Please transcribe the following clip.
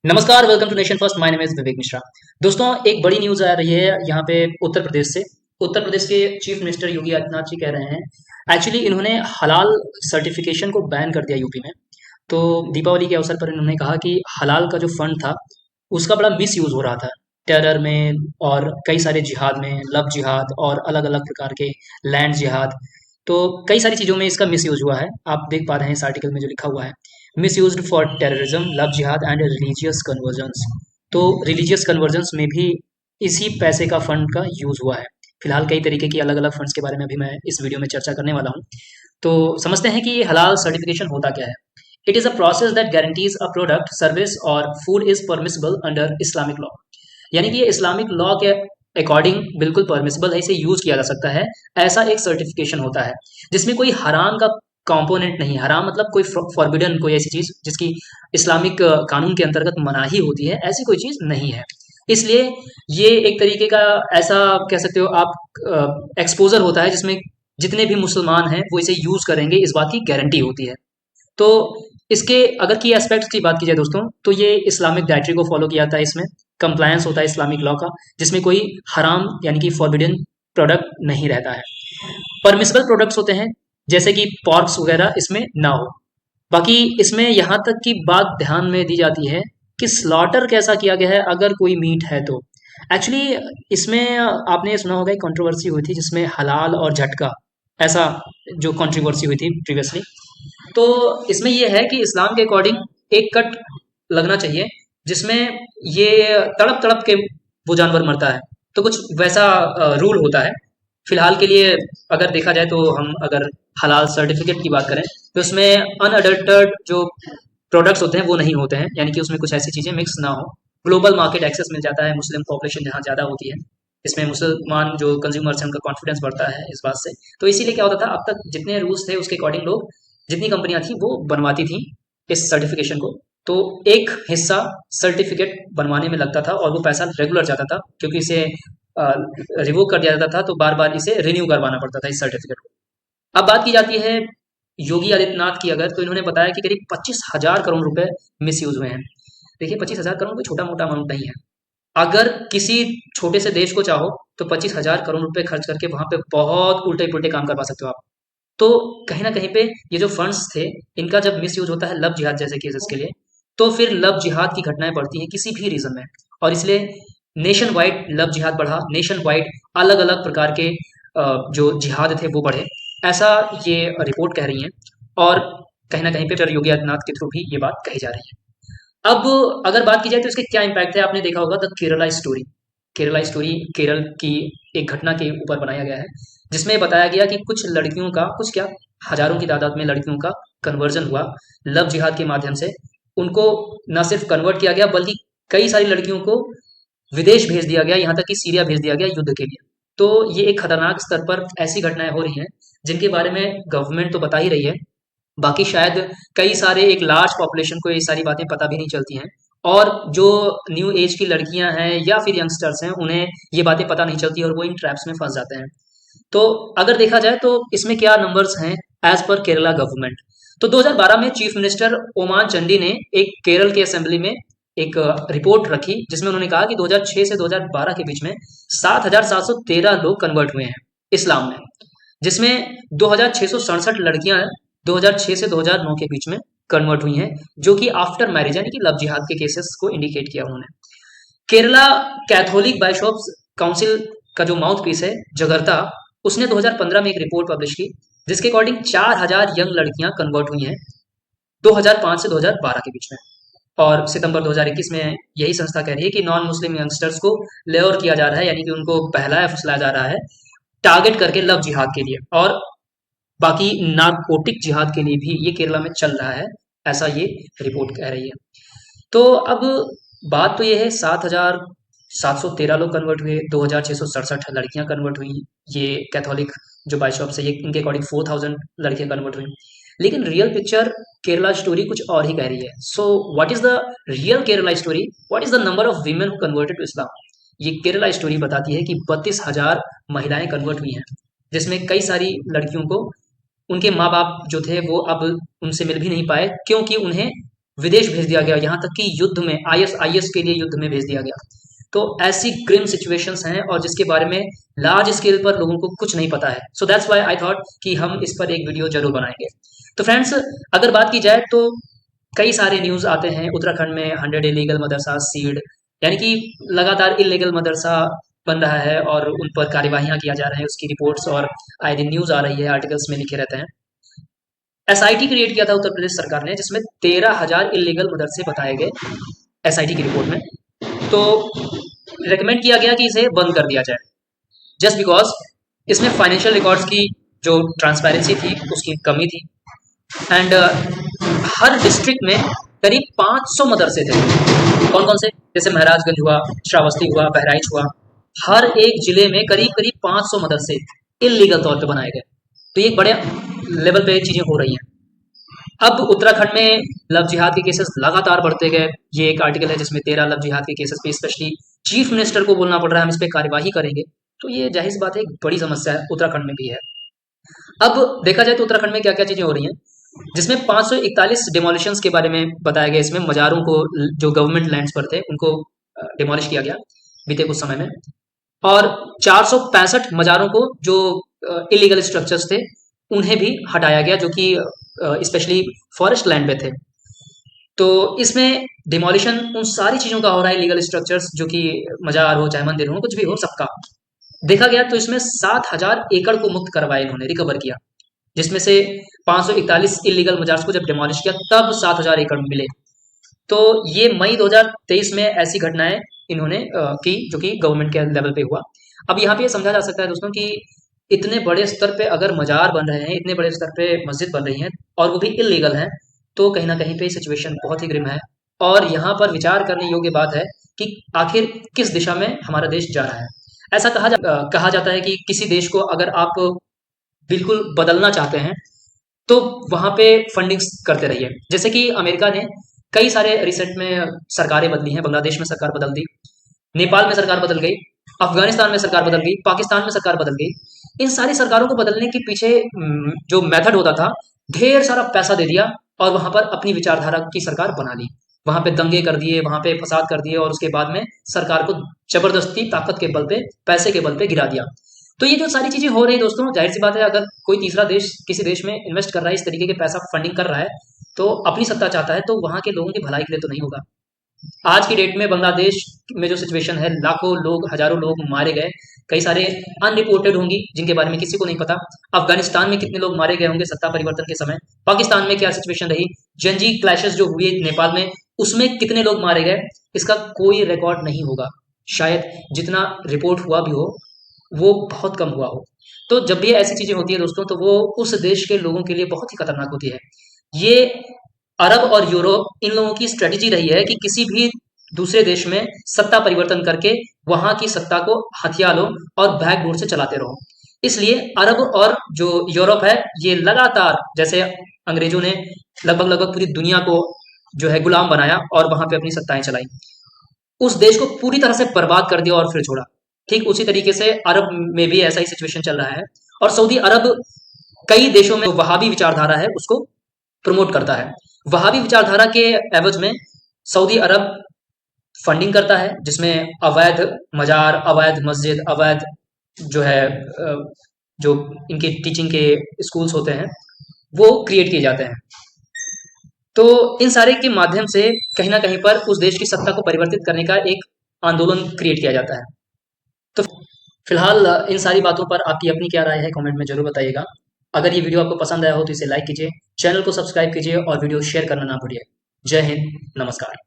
नमस्कार, welcome to nation first. My name is Vivek Mishra. दोस्तों, एक बड़ी न्यूज़ आ रही है यहाँ पे उत्तर प्रदेश से। उत्तर प्रदेश के चीफ मिनिस्टर योगी आदित्यनाथ जी कह रहे हैं, एक्चुअली इन्होंने हलाल सर्टिफिकेशन को बैन कर दिया यूपी में। तो दीपावली के अवसर पर इन्होंने कहा कि हलाल का जो फंड था उसका बड़ा मिस यूज़ हो रहा था टेरर में और कई सारे जिहाद में, लव जिहाद और अलग अलग प्रकार के लैंड जिहाद। तो कई सारी चीज़ों में इसका मिस यूज़ हुआ है। आप देख पा रहे हैं इस आर्टिकल में जो लिखा हुआ है, मिसयूज्ड फॉर टेररिज्म, लव जिहाद एंड रिलीजियस कन्वर्जन्स। तो रिलीजियस कन्वर्जन्स में भी इसी पैसे का फंड का यूज हुआ है। फिलहाल कई तरीके की अलग अलग फंड्स के बारे में अभी मैं इस वीडियो में चर्चा करने वाला हूँ। तो समझते हैं कि ये हलाल सर्टिफिकेशन होता क्या है। It is a process that guarantees a product, service और food is permissible under Islamic law. यानी कि ये इस्लामिक लॉ के अकॉर्डिंग बिल्कुल परमिसिबल है, इसे यूज किया जा सकता है। ऐसा एक सर्टिफिकेशन होता है जिसमें कोई हराम का कंपोनेंट नहीं। हराम मतलब कोई फॉरबिडन, कोई ऐसी चीज जिसकी इस्लामिक कानून के अंतर्गत मनाही होती है, ऐसी कोई चीज नहीं है। इसलिए ये एक तरीके का ऐसा कह सकते हो आप एक्सपोजर होता है जिसमें जितने भी मुसलमान हैं वो इसे यूज करेंगे, इस बात की गारंटी होती है। तो इसके अगर की एस्पेक्ट्स की बात की जाए दोस्तों, तो ये इस्लामिक डायट्री को फॉलो किया जाता है। इसमें कंप्लायंस होता है इस्लामिक लॉ का, जिसमें कोई हराम यानी कि फॉरबिडन प्रोडक्ट नहीं रहता है। परमिसिबल प्रोडक्ट्स होते हैं जैसे कि पॉर्क्स वगैरह इसमें ना हो। बाकी इसमें यहाँ तक की बात ध्यान में दी जाती है कि स्लॉटर कैसा किया गया है अगर कोई मीट है तो। एक्चुअली इसमें आपने सुना होगा एक कंट्रोवर्सी हुई थी जिसमें हलाल और झटका, ऐसा जो कंट्रोवर्सी हुई थी प्रीवियसली। तो इसमें ये है कि इस्लाम के अकॉर्डिंग एक कट लगना चाहिए जिसमें ये तड़प तड़प के वो जानवर मरता है। तो कुछ वैसा रूल होता है। फिलहाल के लिए अगर देखा जाए तो हम अगर हलाल सर्टिफिकेट की बात करें तो उसमें अनअडल्टर्ड जो प्रोडक्ट्स होते हैं वो नहीं होते हैं, यानी कि उसमें कुछ ऐसी चीज़ें मिक्स ना हो। ग्लोबल मार्केट एक्सेस मिल जाता है, मुस्लिम पॉपुलेशन जहाँ ज़्यादा होती है, इसमें मुसलमान जो कंज्यूमर्स हैं उनका कॉन्फिडेंस बढ़ता है इस बात से। तो इसीलिए क्या होता था, अब तक जितने रूल्स थे उसके अकॉर्डिंग लोग, जितनी कंपनियां थी वो बनवाती थी इस सर्टिफिकेशन को। तो एक हिस्सा सर्टिफिकेट बनवाने में लगता था और वो पैसा रेगुलर जाता था, क्योंकि इसे रिवोक कर दिया जाता था तो बार बार इसे रिन्यू करवाना पड़ता था इस सर्टिफिकेट को। अब बात की जाती है योगी आदित्यनाथ की अगर, तो इन्होंने बताया कि करीब 25,000 करोड़ रुपए मिस यूज हुए हैं। देखिए, 25,000 करोड़ कोई छोटा मोटा अमाउंट नहीं है। अगर किसी छोटे से देश को चाहो तो 25,000 करोड़ रुपए खर्च करके वहां पे बहुत उल्टे पुल्टे काम करवा सकते हो आप। तो कहीं ना कहीं पे ये जो फंड्स थे, इनका जब मिस यूज होता है लव जिहाद जैसे केसेस के लिए, तो फिर लव जिहाद की घटनाएं बढ़ती हैं किसी भी रीजन में। और इसलिए नेशन वाइड लव जिहाद बढ़ा, नेशन वाइड अलग अलग प्रकार के जो जिहाद थे वो बढ़े, ऐसा ये रिपोर्ट कह रही है। और कहीं ना कहीं पे फिर योगी आदित्यनाथ के थ्रू भी ये बात कही जा रही है। अब अगर बात की जाए तो इसके क्या इम्पैक्ट है, आपने देखा होगा the Kerala story. Kerala story Kerala की एक घटना के ऊपर बनाया गया है, जिसमें बताया गया कि कुछ लड़कियों का, कुछ क्या, हजारों की तादाद में लड़कियों का कन्वर्जन हुआ लव जिहाद के माध्यम से। उनको न सिर्फ कन्वर्ट किया गया बल्कि कई सारी लड़कियों को विदेश भेज दिया गया, यहाँ तक कि सीरिया भेज दिया गया युद्ध के लिए। तो ये एक खतरनाक स्तर पर ऐसी घटनाएं हो रही हैं जिनके बारे में गवर्नमेंट तो बता ही रही है, बाकी शायद कई सारे एक लार्ज पॉपुलेशन को ये सारी बातें पता भी नहीं चलती हैं। और जो न्यू एज की लड़कियां हैं या फिर यंगस्टर्स हैं, उन्हें ये बातें पता नहीं चलती और वो इन ट्रैप्स में फंस जाते हैं। तो अगर देखा जाए तो इसमें क्या नंबर्स हैं एज पर केरला गवर्नमेंट। तो 2012 में चीफ मिनिस्टर ओमान चंडी ने एक केरल की असेंबली में एक रिपोर्ट रखी जिसमें उन्होंने कहा कि 2006 से 2012 के बीच में 7,713 लोग कन्वर्ट हुए हैं इस्लाम में, जिसमें 2,667 लड़कियां 2006 से 2009 के बीच में कन्वर्ट हुई हैं, जो कि आफ्टर मैरिज यानी कि लव जिहाद के केसेस को इंडिकेट किया उन्होंने। केरला कैथोलिक बाइशॉप्स काउंसिल का जो माउथ पीस है जगर्ता, उसने 2015 में एक रिपोर्ट पब्लिश की जिसके अकॉर्डिंग 4,000 यंग लड़कियां कन्वर्ट हुई हैं 2005 से 2012 के बीच में। और सितंबर 2021 में यही संस्था कह रही है कि नॉन मुस्लिम यंगस्टर्स को लेवर किया जा रहा है, यानी कि उनको बहलाया फुसलाया जा रहा है टारगेट करके लव जिहाद के लिए, और बाकी नारकोटिक जिहाद के लिए भी ये केरला में चल रहा है, ऐसा ये रिपोर्ट कह रही है। तो अब बात तो ये है, 7,713 लोग कन्वर्ट हुए, 2,667 लड़कियां कन्वर्ट हुई। ये कैथोलिक जो बाइशॉप्स है, ये इनके अकॉर्डिंग 4,000 लड़कियां कन्वर्ट हुई। लेकिन रियल पिक्चर केरला स्टोरी कुछ और ही कह रही है। So what is the real Kerala story, what is the number of women who converted to Islam. ये केरला स्टोरी बताती है कि 32,000 महिलाएं कन्वर्ट हुई हैं, जिसमें कई सारी लड़कियों को उनके माँ बाप जो थे वो अब उनसे मिल भी नहीं पाए, क्योंकि उन्हें विदेश भेज दिया गया, यहाँ तक कि युद्ध में आईएसआईएस के लिए युद्ध में भेज दिया गया। तो ऐसी ग्रिम सिचुएशंस हैं और जिसके बारे में लार्ज स्केल पर लोगों को कुछ नहीं पता है। So that's why I thought कि हम इस पर एक वीडियो जरूर बनाएंगे। तो फ्रेंड्स, अगर बात की जाए तो कई सारे न्यूज आते हैं उत्तराखंड में 100 इलीगल मदरसा सीड, यानी कि लगातार इलीगल मदरसा बन रहा है और उन पर कार्यवाहियां किया जा रहा है, उसकी रिपोर्ट्स और आए दिन न्यूज आ रही है, आर्टिकल्स में लिखे रहते हैं। एसआईटी क्रिएट किया था उत्तर प्रदेश सरकार ने, जिसमें 13,000 इलीगल मदरसे बताए गए एसआईटी की रिपोर्ट में। तो रेकमेंड किया गया कि इसे बंद कर दिया जाए, जस्ट बिकॉज इसमें फाइनेंशियल रिकॉर्ड्स की जो ट्रांसपेरेंसी थी उसकी कमी थी। एंड हर डिस्ट्रिक्ट में करीब 500 मदरसे थे। कौन कौन से? जैसे महाराजगंज हुआ, श्रावस्ती हुआ, बहराइच हुआ, हर एक जिले में करीब करीब 500 मदरसे इलीगल तौर पे बनाए गए। तो ये बड़े लेवल पे चीजें हो रही हैं। अब उत्तराखंड में लव जिहाद के केसेस लगातार बढ़ते गए। ये एक आर्टिकल है जिसमें 13 लव जिहाद के केसेस पे स्पेशली चीफ मिनिस्टर को बोलना पड़ रहा है हम इस पे कार्यवाही करेंगे। तो ये जाहिर सी बात है, एक बड़ी समस्या है, उत्तराखंड में भी है। अब देखा जाए तो उत्तराखंड में क्या क्या चीजें हो रही हैं, जिसमें 541 डिमोलिशंस के बारे में बताया गया। इसमें मजारों को जो गवर्नमेंट लैंड्स पर थे उनको डिमोलिश किया गया बीते कुछ समय में, और 465 मजारों को जो इलीगल स्ट्रक्चर्स थे उन्हें भी हटाया गया, जो कि स्पेशली फॉरेस्ट लैंड पे थे। तो इसमें डिमोलिशन उन सारी चीजों का हो रहा है, इलीगल स्ट्रक्चर्स जो कि मजार हो चाहे मंदिर हो कुछ भी हो सबका देखा गया। तो इसमें 7,000 एकड़ को मुक्त करवाया, इन्होंने रिकवर किया, जिसमें से 541 इलीगल मजार्स को जब डिमोलिश किया तब 7,000 एकड़ मिले। तो ये मई 2023 में ऐसी घटनाएं इन्होंने की जो कि गवर्नमेंट के लेवल पे हुआ। अब यहाँ पे ये समझा जा सकता है दोस्तों कि इतने बड़े स्तर पे अगर मजार बन रहे हैं, इतने बड़े स्तर पे मस्जिद बन रही हैं और वो भी इलीगल हैं, तो कहीं ना कहीं पे सिचुएशन बहुत ही ग्रिम है। और यहाँ पर विचार करने योग्य बात है कि आखिर किस दिशा में हमारा देश जा रहा है। ऐसा कहा जाता है कि किसी देश को अगर आप बिल्कुल बदलना चाहते हैं तो वहां पे फंडिंग करते रहिए। जैसे कि अमेरिका ने कई सारे रिसेंट में सरकारें बदली हैं, बांग्लादेश में सरकार बदल दी, नेपाल में सरकार बदल गई, अफगानिस्तान में सरकार बदल गई, पाकिस्तान में सरकार बदल गई। इन सारी सरकारों को बदलने के पीछे जो मेथड होता था, ढेर सारा पैसा दे दिया और वहां पर अपनी विचारधारा की सरकार बना ली। वहां पे दंगे कर दिए, वहां पे फसाद कर दिए और उसके बाद में सरकार को जबरदस्ती ताकत के बल पे, पैसे के बल पे गिरा दिया। तो ये जो सारी चीजें हो रही दोस्तों, जाहिर सी बात है अगर कोई तीसरा देश किसी देश में इन्वेस्ट कर रहा है, इस तरीके के पैसा फंडिंग कर रहा है, तो अपनी सत्ता चाहता है, तो वहां के लोगों की भलाई के लिए तो नहीं होगा। आज की डेट में बांग्लादेश में जो सिचुएशन है, लाखों लोग, हजारों लोग मारे गए, कई सारे अनरिपोर्टेड होंगी जिनके बारे में किसी को नहीं पता। अफगानिस्तान में कितने लोग मारे गए होंगे सत्ता परिवर्तन के समय, पाकिस्तान में क्या सिचुएशन रही, जंजी क्लैशेस जो हुए नेपाल में, उसमें कितने लोग मारे गए, इसका कोई रिकॉर्ड नहीं होगा। शायद जितना रिपोर्ट हुआ भी हो वो बहुत कम हुआ हो। तो जब भी ऐसी चीजें होती है दोस्तों, तो वो उस देश के लोगों के लिए बहुत ही खतरनाक होती है। ये अरब और यूरोप इन लोगों की स्ट्रेटेजी रही है कि किसी भी दूसरे देश में सत्ता परिवर्तन करके वहां की सत्ता को हथिया लो और बैकडोर से चलाते रहो। इसलिए अरब और जो यूरोप है, ये लगातार, जैसे अंग्रेजों ने लगभग पूरी दुनिया को जो है गुलाम बनाया और वहां पे अपनी सत्ताएं चलाई, उस देश को पूरी तरह से बर्बाद कर दिया और फिर छोड़ा। ठीक उसी तरीके से अरब में भी ऐसा ही सिचुएशन चल रहा है। और सऊदी अरब कई देशों में वहाबी विचारधारा है उसको प्रमोट करता है। वहाबी विचारधारा के एवज में सऊदी अरब फंडिंग करता है, जिसमें अवैध मजार, अवैध मस्जिद, अवैध जो है जो इनके टीचिंग के स्कूल्स होते हैं वो क्रिएट किए जाते हैं। तो इन सारे के माध्यम से कहीं ना कहीं पर उस देश की सत्ता को परिवर्तित करने का एक आंदोलन क्रिएट किया जाता है। तो फिलहाल इन सारी बातों पर आपकी अपनी क्या राय है, कमेंट में जरूर बताइएगा। अगर ये वीडियो आपको पसंद आया हो तो इसे लाइक कीजिए, चैनल को सब्सक्राइब कीजिए और वीडियो शेयर करना ना भूलिए। जय हिंद, नमस्कार।